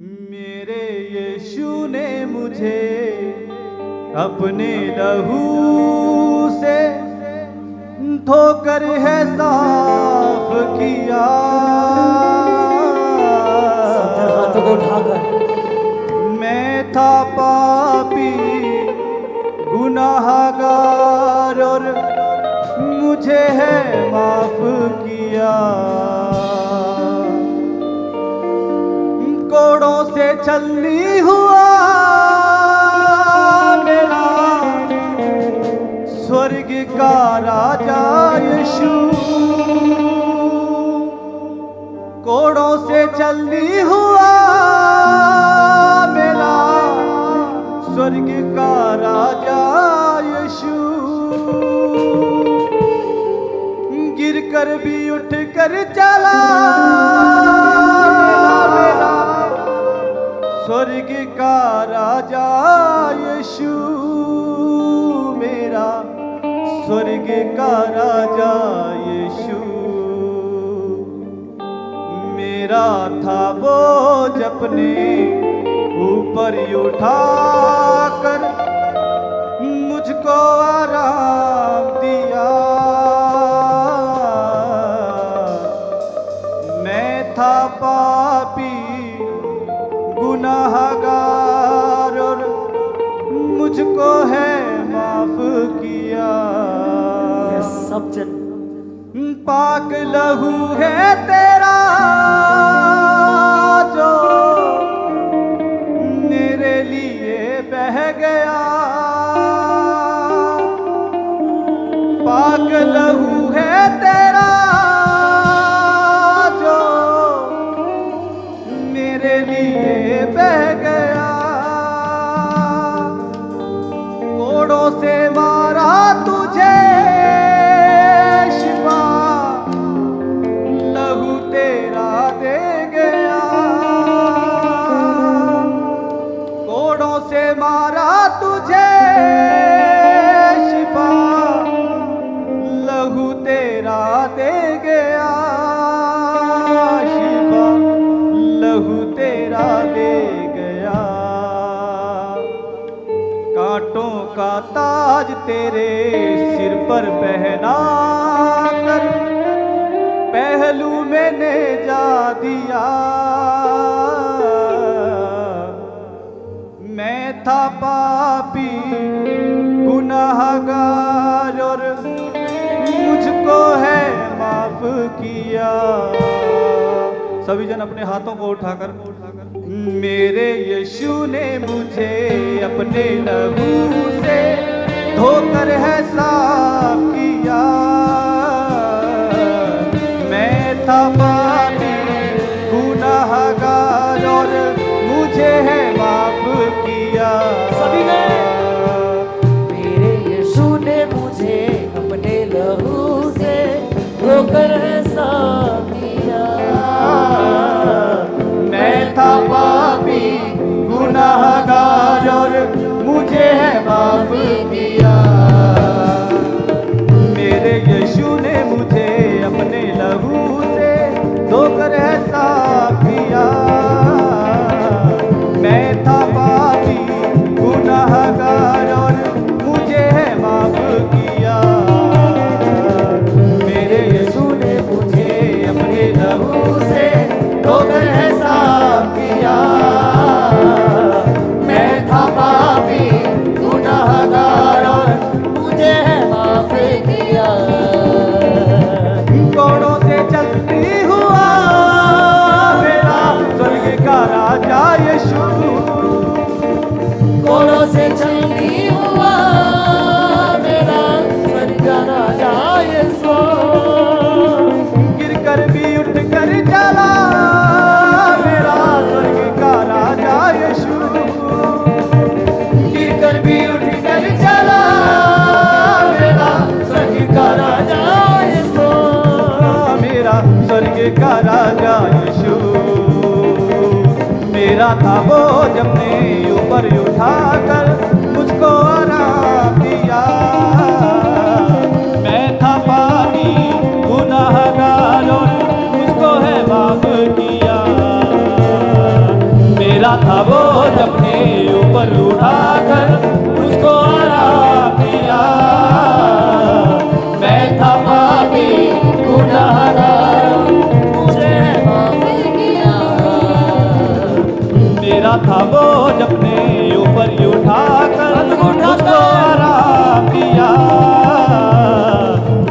मेरे यीशु ने मुझे अपने लहू से धोकर है साफ किया। हाथों को उठाकर मैं था पापी गुनाहगार और मुझे है माफ किया। कोड़ों से छलनी हुआ मेरा स्वर्ग का राजा यीशु। कोड़ों से छलनी हुआ मेरा स्वर्ग का राजा यीशु। गिर कर भी उठ कर चला मेरा स्वर्ग का राजा यीशु। मेरा स्वर्ग का राजा यीशु। मेरा था बोझ अपने ऊपर उठाकर मुझको आराम दिया। मैं था पापी गुनाहगार और मुझको है माफ किया। सब जन पाक लहू है तेरा जो मेरे लिए बह गया। पाक लहू है तेरा जो मेरे लिए बह गया। कोड़ों से मारा तुझे शिफा लहू तेरा दे गया। कोड़ों से मारा तुझे शिफा लहू तेरा दे गया। शिफा लहू तेरा दे गया। कांटों का ताज तेरे सिर पर पहना कर पहलू मैंने जा दिया। मैं था पापी गुनाहगार और मुझको है माफ किया। सभी जन अपने हाथों को उठाकर मेरे यीशु ने मुझे अपने लहू से धोकर है साफ किया। मैं था पापी गुनाहगार और मुझे है माफ किया। सभी ने मेरे यीशु ने मुझे अपने लहू से धोकर है साफ किया। मैं था पापी गुनाहगार और मुझे है माफ किया। मेरे यीशु ने मुझे अपने लहू से धोकर है साफ किया। मैं था पापी गुनाहगार और मुझे है माफ किया। मेरे यीशु ने मुझे अपने लहू से धोकर है साफ किया। मैं था पापी गुनाहगार और मुझे है माफ किया। कोड़ों से चलती हुआ मेरा स्वर्ग का राजा यीशु। कोड़ों से चलती हुआ मेरा स्वर्ग का राजा यीशु। गिर कर भी उठ कर चला मेरा स्वर्ग का राजा यीशु। गिर कर भी उठ कर चला मेरा स्वर्ग का राजा यीशु। मेरा स्वर्ग का राजा यीशु। मेरा था बोझ अपने ऊपर उठाकर मुझको आराम दिया। मैं था पापी गुनाहगार और मुझको है माफ किया। मेरा था वो अपने ऊपर उठाकर मुझको आराम दिया। मैं था पापी गुनाहगार, मुझे माफ किया। मेरा था वो अपने ऊपर ही उठाकर मुझको आराम दिया।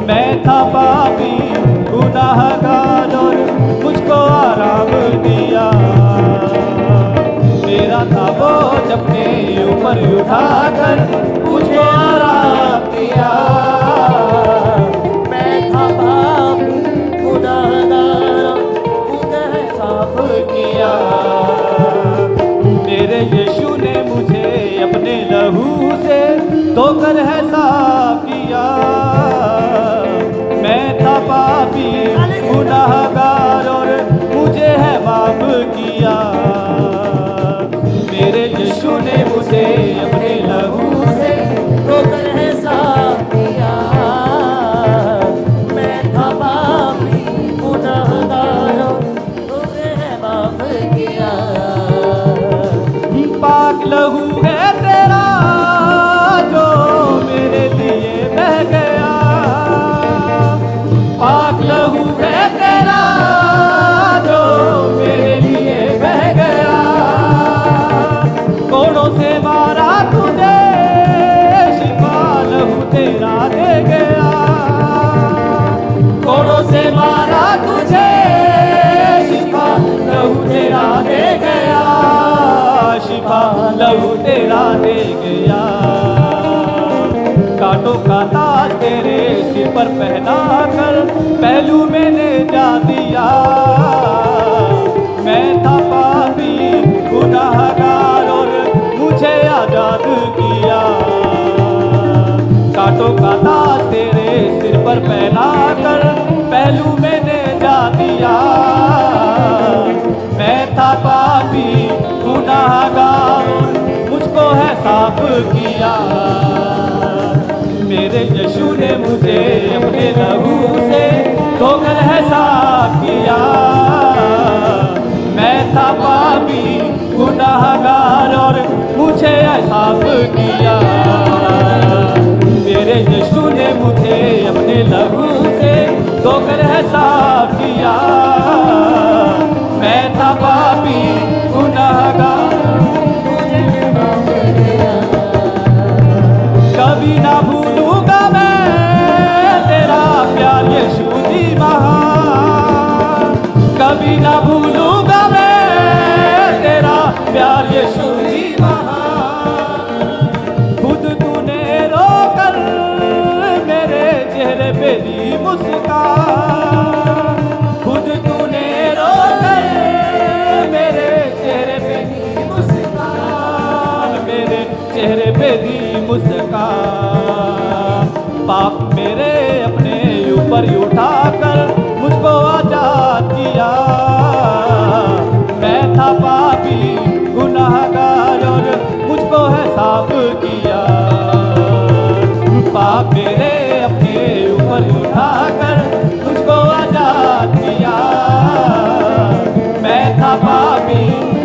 मैं था पापी गुनाहगार और मुझको आराम दिया। मेरा था वो अपने ऊपर ही उठाकर मुझको आराम दिया। मैं था पापी गुनाहगार, मुझे साफ किया। मेरे यीशु ने मुझे अपने लहू से धोकर है साफ किया। मैं था पापी गुनाहगार और मुझे है माफ किया। मेरे यीशु ने मुझे अपने लहू से धोकर है साफ किया। मैं था पापी गुनाहगार, मुझे माफ किया। पाक लहू है तेरा जो मेरे लिए बह गया। पाक लहू है तेरा जो मेरे लिए बह गया। कोड़ों से मारा तुझे शिफा लहू तेरा दे गया। कोड़ों से मारा तुझे शिफा लहू तेरा दे गया। शिफा लहू तेरा दे गया। कांटों का ताज तेरे सिर पर पहना कर पहलू मैंने जा दिया। मैं था पापी गुनाहगार और मुझे आजाद किया। कांटों का ताज तेरे सिर पर पहना कर पहलू मैंने जा दिया। मैं था पापी गुनाहगार मुझको है साफ किया। मेरे यीशु ने मुझे अपने लहू से धोकर है साफ किया। मैं था पापी गुनाहगार और मुझे है साफ किया। मेरे यीशु ने मुझे अपने लहू से धोकर है साफ किया। मैं था पापी गुनाहगार, मुझे माफ किया। कभी ना भूलूंगा मैं तेरा प्यार यीशु जी महान। कभी ना भूलूंगा मैं तेरा प्यार यीशु जी महान। खुद तूने रोकर मेरे चेहरे पे दी मुस्कान। खुद तूने रोकर मेरे चेहरे पे दी मुस्कान। मेरे चेहरे पे दी मुस्कान। पाप मेरे अपने ऊपर ही उठाकर मुझको आजाद किया। मैं था पापी गुनाहगार और मुझको है साफ किया। पाप मेरे अपने ऊपर ही उठाकर मुझको आजाद किया। मैं था पापी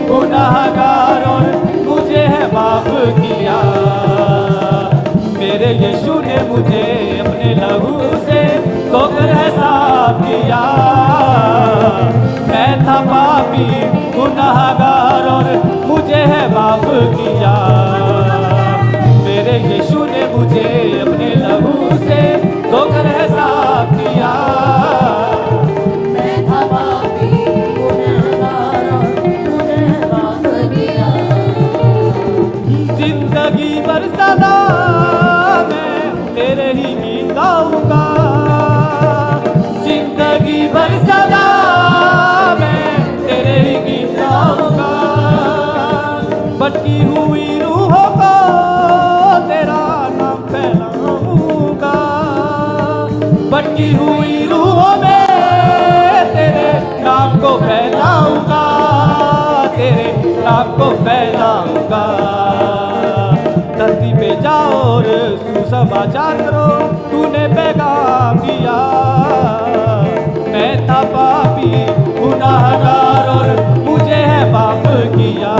गुनाहगार और मुझे है माफ किया। मेरे यीशु ने मुझे अपने लहू से धोकर है साफ किया। मैं था पापी गुनाहगार और मुझे है माफ किया। मेरे यीशु ने मुझे अपने लहू से धोकर है साफ किया। मैं था पापी गुनाहगार, मुझे माफ किया। जिंदगी भर सदा मैं तेरे ही गीत गाऊंगा। जिंदगी भर सदा मैं तेरे ही गीत गाऊंगा। भटकी हुई रूहों को तेरा नाम फैलाऊंगा। भटकी हुई रूहों में तेरे नाम को फैलाऊंगा। तेरे नाम को फैलाऊंगा। धरती पे जाओ और सुसमाचार करो, तूने पैगाम दिया। मैं था पापी गुनाहगार और मुझे है माफ किया।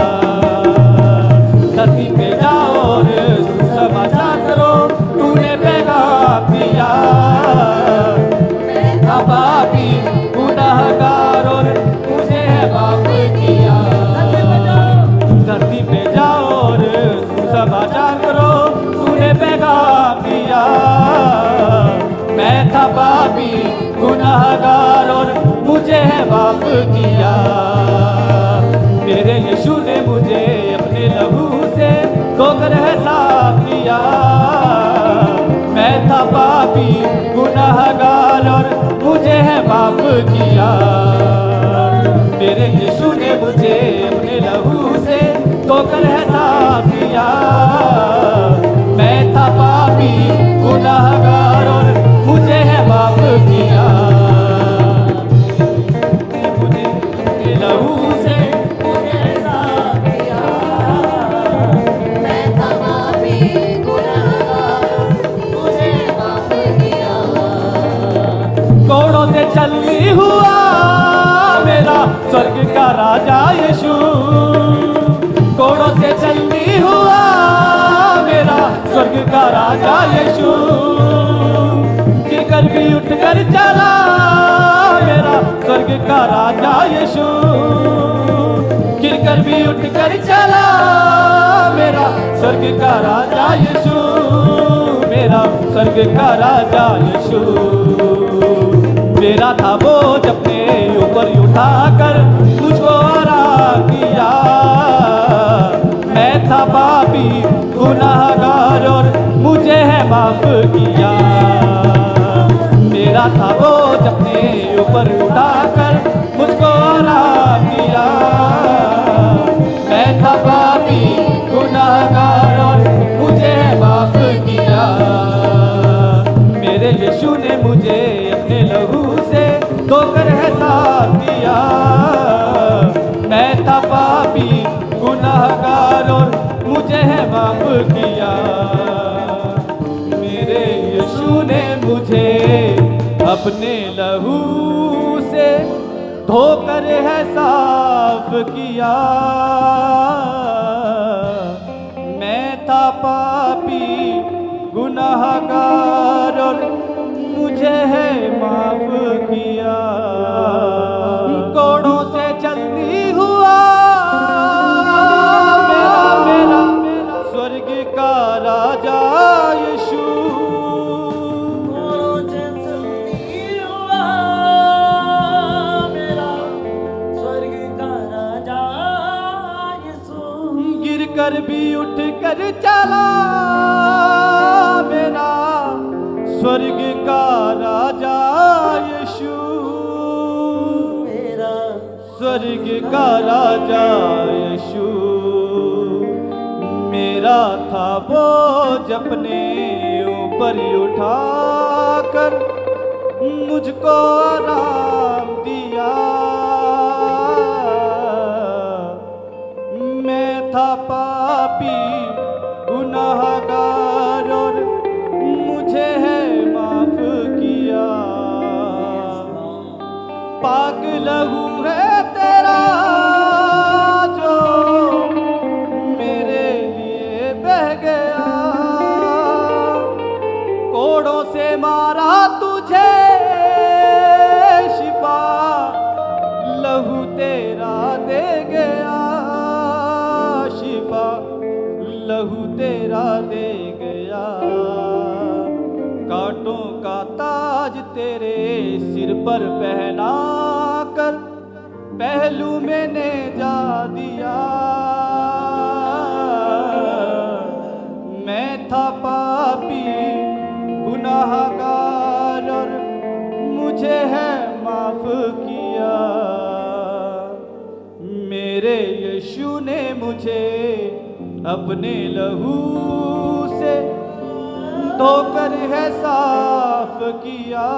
किया। मेरे यीशु ने मुझे अपने लहू से धोकर है साफ किया। मैं था पापी गुनाहगार और मुझे है माफ किया। मेरे यीशु ने मुझे अपने लहू से धोकर है साफ किया। मैं था पापी गुनाहगार और मुझे है माफ किया। मुझे अपने लहू से मुझे साफ किया। मैं था पापी गुनाहगार, मुझे माफ किया। कोड़ों से छलनी हुआ मेरा स्वर्ग का राजा यीशु। कोड़ों से छलनी हुआ मेरा स्वर्ग का राजा यीशु। गिरकर भी उठकर चला मेरा स्वर्ग का राजा यीशु। गिरकर भी उठकर चला मेरा स्वर्ग का राजा यीशु। मेरा स्वर्ग का राजा यीशु। मेरा था बोझ अपने ऊपर उठाकर मुझको आराम किया। मैं था पापी गुनाहगार और मुझे है माफ किया। मेरा था बोझ अपने ऊपर उठाकर मुझको आराम किया। मैं था पापी गुनाहगार और मुझे है माफ किया। मेरे यीशु ने मुझे अपने लहू से धोकर है साफ किया। मैं था पापी गुनाहगार और मुझे है माफ किया। मेरे यीशु ने मुझे अपने लहू से धोकर है साफ किया। मैं था पापी गुनाहगार और मुझे है माफ किया। कोड़ों से चलती हुआ मेरा स्वर्ग का राजा यीशु। कोड़ों से चलती हुआ मेरा स्वर्ग का राजा यीशु। गिर कर भी उठ कर चला मेरा स्वर्ग का राजा यीशु। मेरा स्वर्ग का राजा यीशु। मेरा था बोझ अपने ऊपर उठाकर मुझको आराम दिया। मैं था पापी गुनाहगार और मुझे है माफ किया। पाक लहू है तेरा जो मेरे लिए बह गया। कोड़ों से मारा तुझे शिफा लहू तेरा दे गया। शिफा लहू तेरा दे गया। कांटों का ताज तेरे सिर पर पहना कर पहलू मैंने जा दिया। मैं था पापी गुनाहगार और मुझे है माफ किया। मेरे यीशु ने मुझे अपने लहू से धोकर है साफ किया।